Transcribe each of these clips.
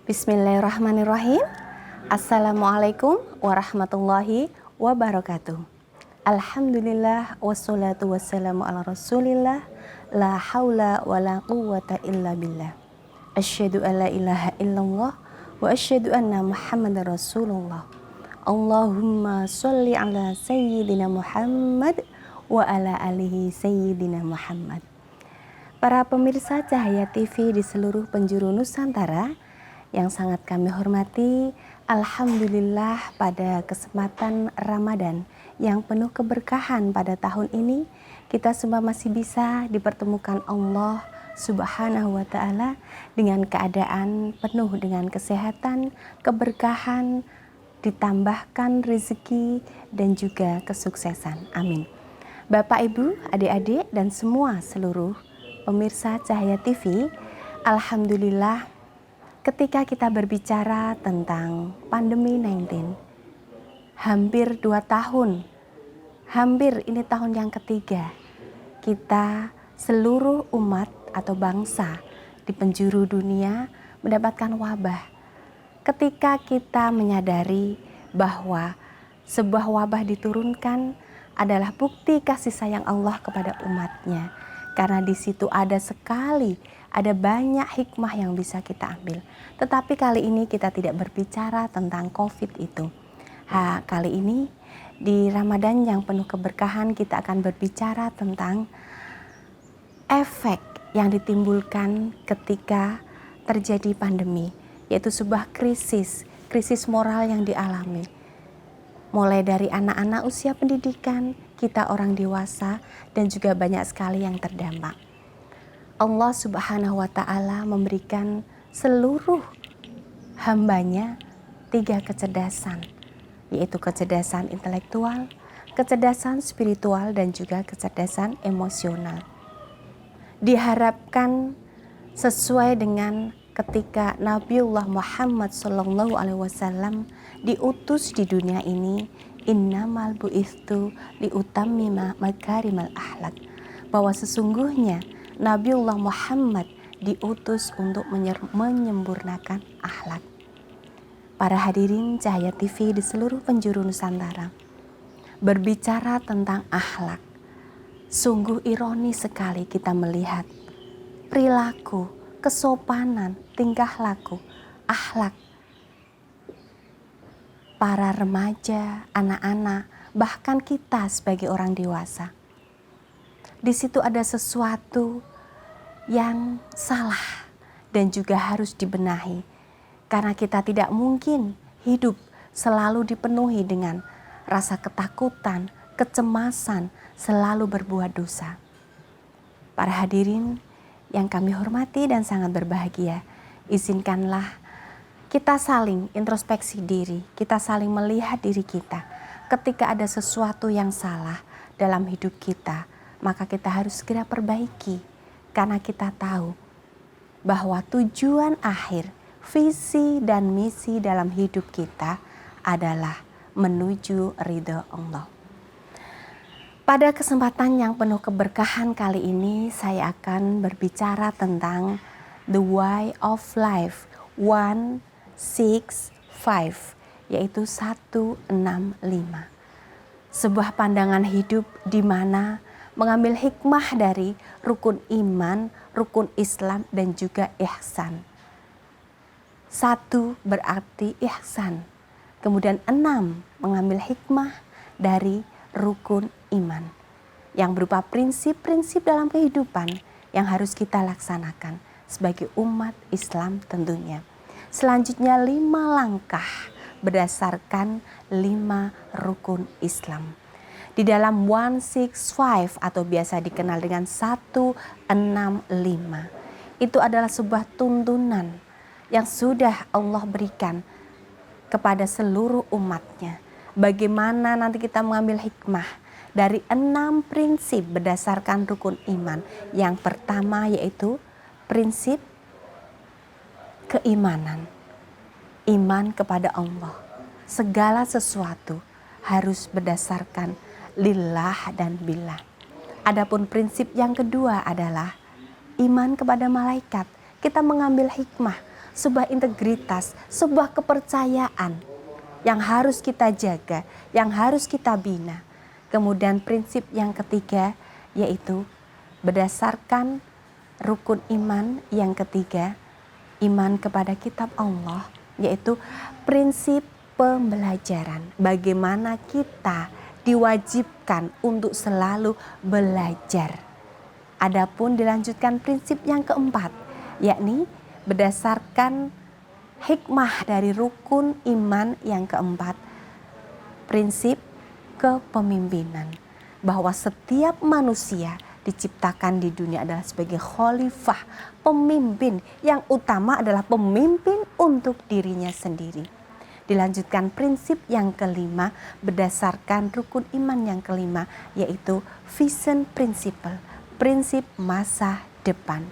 Bismillahirrahmanirrahim. Assalamualaikum warahmatullahi wabarakatuh. Alhamdulillah wassalatu wassalamu ala rasulillah. La haula wa la quwwata illa billah. Asyhadu an la ilaha illallah wa asyhadu anna muhammadar rasulullah. Allahumma sholli ala sayyidina Muhammad wa ala alihi sayyidina Muhammad. Para pemirsa Cahaya TV di seluruh penjuru Nusantara yang sangat kami hormati, alhamdulillah pada kesempatan Ramadan yang penuh keberkahan pada tahun ini, kita semua masih bisa dipertemukan Allah Subhanahu wa Ta'ala dengan keadaan penuh dengan kesehatan, keberkahan, ditambahkan rezeki dan juga kesuksesan. Amin. Bapak, Ibu, adik-adik dan semua seluruh pemirsa Cahaya TV, alhamdulillah ketika kita berbicara tentang pandemi 19, hampir 2 tahun, hampir ini tahun yang ketiga, kita seluruh umat atau bangsa di penjuru dunia mendapatkan wabah. Ketika kita menyadari bahwa sebuah wabah diturunkan adalah bukti kasih sayang Allah kepada umatnya, karena di situ ada banyak hikmah yang bisa kita ambil. Tetapi kali ini kita tidak berbicara tentang COVID itu. Kali ini di Ramadan yang penuh keberkahan kita akan berbicara tentang efek yang ditimbulkan ketika terjadi pandemi, yaitu sebuah krisis moral yang dialami. Mulai dari anak-anak usia pendidikan, kita orang dewasa, dan juga banyak sekali yang terdampak. Allah Subhanahu wa Ta'ala memberikan seluruh hambanya 3 kecerdasan, yaitu kecerdasan intelektual, kecerdasan spiritual, dan juga kecerdasan emosional. Diharapkan sesuai dengan ketika Nabiullah Muhammad SAW diutus di dunia ini, innamal bu'ithu liutammima makarimal akhlak, bahwa sesungguhnya Nabiullah Muhammad diutus untuk menyempurnakan akhlak. Para hadirin Cahaya TV di seluruh penjuru Nusantara, berbicara tentang akhlak, sungguh ironis sekali kita melihat perilaku, kesopanan, tingkah laku, akhlak para remaja, anak-anak, bahkan kita sebagai orang dewasa. Di situ ada sesuatu yang salah dan juga harus dibenahi, karena kita tidak mungkin hidup selalu dipenuhi dengan rasa ketakutan, kecemasan, selalu berbuat dosa. Para hadirin yang kami hormati dan sangat berbahagia, izinkanlah kita saling introspeksi diri, kita saling melihat diri kita. Ketika ada sesuatu yang salah dalam hidup kita, maka kita harus segera perbaiki, karena kita tahu bahwa tujuan akhir, visi dan misi dalam hidup kita adalah menuju ridha Allah. Pada kesempatan yang penuh keberkahan kali ini, saya akan berbicara tentang The Way of Life 165, yaitu 165. Sebuah pandangan hidup di mana mengambil hikmah dari rukun iman, rukun Islam, dan juga ihsan. 1 berarti ihsan. Kemudian 6 mengambil hikmah dari rukun iman, yang berupa prinsip-prinsip dalam kehidupan yang harus kita laksanakan sebagai umat Islam tentunya. Selanjutnya 5 langkah berdasarkan 5 rukun Islam. Di dalam 165 atau biasa dikenal dengan 165, itu adalah sebuah tuntunan yang sudah Allah berikan kepada seluruh umatnya. Bagaimana nanti kita mengambil hikmah dari 6 prinsip berdasarkan rukun iman. Yang pertama yaitu prinsip keimanan. Iman kepada Allah. Segala sesuatu harus berdasarkan lillah dan billah. Adapun prinsip yang kedua adalah iman kepada malaikat. Kita mengambil hikmah sebuah integritas, sebuah kepercayaan yang harus kita jaga, yang harus kita bina. Kemudian prinsip yang ketiga yaitu berdasarkan rukun iman yang ketiga, iman kepada kitab Allah, yaitu prinsip pembelajaran. Bagaimana kita diwajibkan untuk selalu belajar. Adapun dilanjutkan prinsip yang keempat, yakni berdasarkan hikmah dari rukun iman yang keempat, prinsip kepemimpinan. Bahwa setiap manusia diciptakan di dunia adalah sebagai khalifah, pemimpin. Yang utama adalah pemimpin untuk dirinya sendiri. Dilanjutkan prinsip yang kelima berdasarkan rukun iman yang kelima, yaitu vision principle, prinsip masa depan.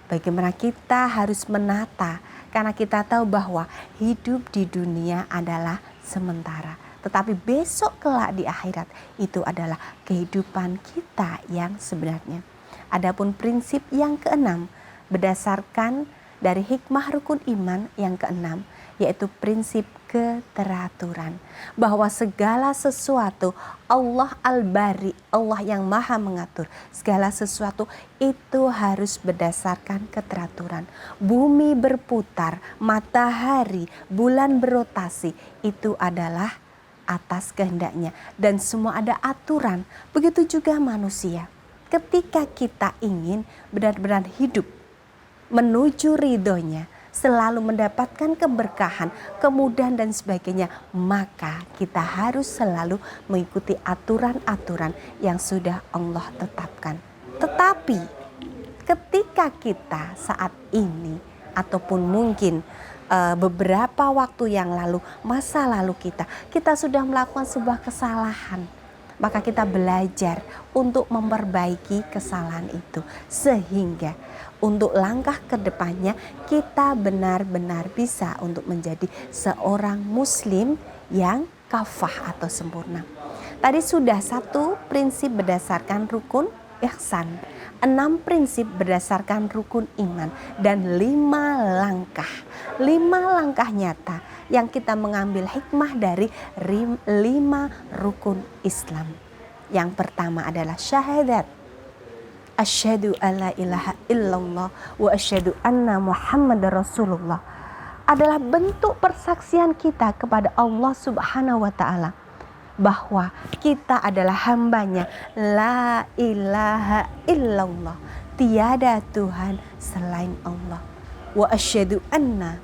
Bagaimana kita harus menata, karena kita tahu bahwa hidup di dunia adalah sementara. Tetapi besok kelak di akhirat itu adalah kehidupan kita yang sebenarnya. Adapun prinsip yang keenam berdasarkan dari hikmah rukun iman yang keenam, yaitu prinsip keteraturan. Bahwa segala sesuatu Allah Al-Bari, Allah yang maha mengatur. Segala sesuatu itu harus berdasarkan keteraturan. Bumi berputar, matahari, bulan berotasi, itu adalah atas kehendaknya. Dan semua ada aturan. Begitu juga manusia. Ketika kita ingin benar-benar hidup menuju ridhonya, selalu mendapatkan keberkahan, kemudahan dan sebagainya, maka kita harus selalu mengikuti aturan-aturan yang sudah Allah tetapkan. Tetapi ketika kita saat ini ataupun mungkin beberapa waktu yang lalu, masa lalu kita sudah melakukan sebuah kesalahan, maka kita belajar untuk memperbaiki kesalahan itu, sehingga untuk langkah ke depannya kita benar-benar bisa untuk menjadi seorang muslim yang kafah atau sempurna. Tadi sudah satu prinsip berdasarkan rukun ihsan, 6 prinsip berdasarkan rukun iman, dan 5 langkah nyata yang kita mengambil hikmah dari 5 rukun Islam. Yang pertama adalah syahadat, asyhadu alla ilaha illallah wa asyhadu anna muhammadar rasulullah, adalah bentuk persaksian kita kepada Allah Subhanahu wa taala bahwa kita adalah hambanya. La ilaha illallah, tiada Tuhan selain Allah. Wa asyhadu anna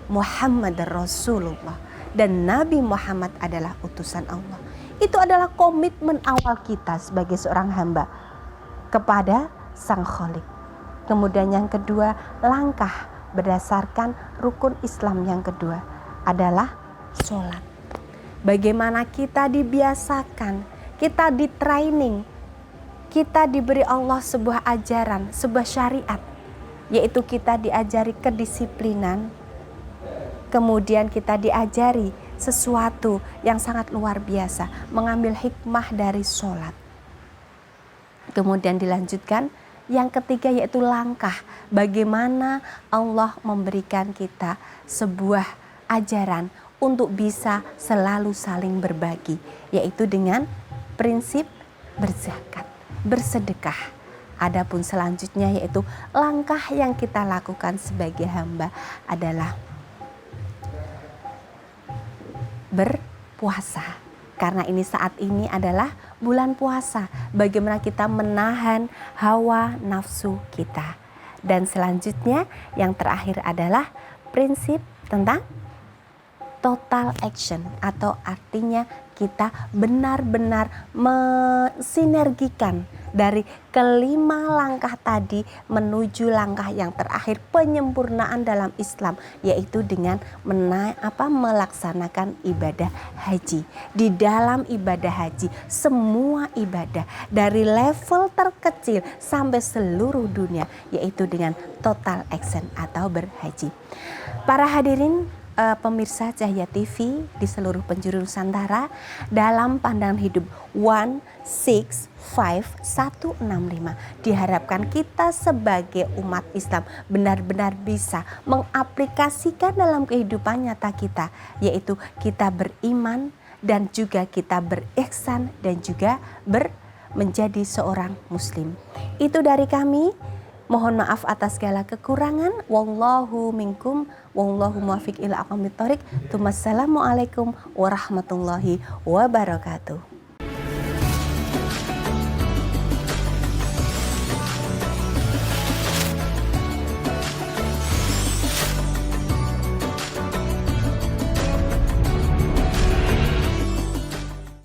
muhammadar rasulullah, dan Nabi Muhammad adalah utusan Allah. Itu adalah komitmen awal kita sebagai seorang hamba kepada Sang Khalik. Kemudian yang kedua, langkah berdasarkan rukun Islam yang kedua adalah sholat. Bagaimana kita dibiasakan, kita di training, kita diberi Allah sebuah ajaran, sebuah syariat, yaitu kita diajari kedisiplinan, kemudian kita diajari sesuatu yang sangat luar biasa, mengambil hikmah dari sholat. Kemudian dilanjutkan yang ketiga, yaitu langkah bagaimana Allah memberikan kita sebuah ajaran untuk bisa selalu saling berbagi, yaitu dengan prinsip berzakat, bersedekah. Adapun selanjutnya yaitu langkah yang kita lakukan sebagai hamba adalah berpuasa. Karena ini saat ini adalah bulan puasa, bagaimana kita menahan hawa nafsu kita. Dan selanjutnya yang terakhir adalah prinsip tentang total action, atau artinya kita benar-benar mensinergikan dari kelima langkah tadi menuju langkah yang terakhir, penyempurnaan dalam Islam, yaitu dengan melaksanakan ibadah haji. Di dalam ibadah haji, semua ibadah dari level terkecil sampai seluruh dunia, yaitu dengan total action atau berhaji. Para hadirin pemirsa Cahaya TV di seluruh penjuru Nusantara dalam pandangan hidup 165165. Diharapkan kita sebagai umat Islam benar-benar bisa mengaplikasikan dalam kehidupan nyata kita, yaitu kita beriman dan juga kita berihsan dan juga menjadi seorang muslim. Itu dari kami. Mohon maaf atas segala kekurangan. Wallahu minkum wallahu muwaffiq ila aqwamit thoriq. Wassalamualaikum warahmatullahi wabarakatuh.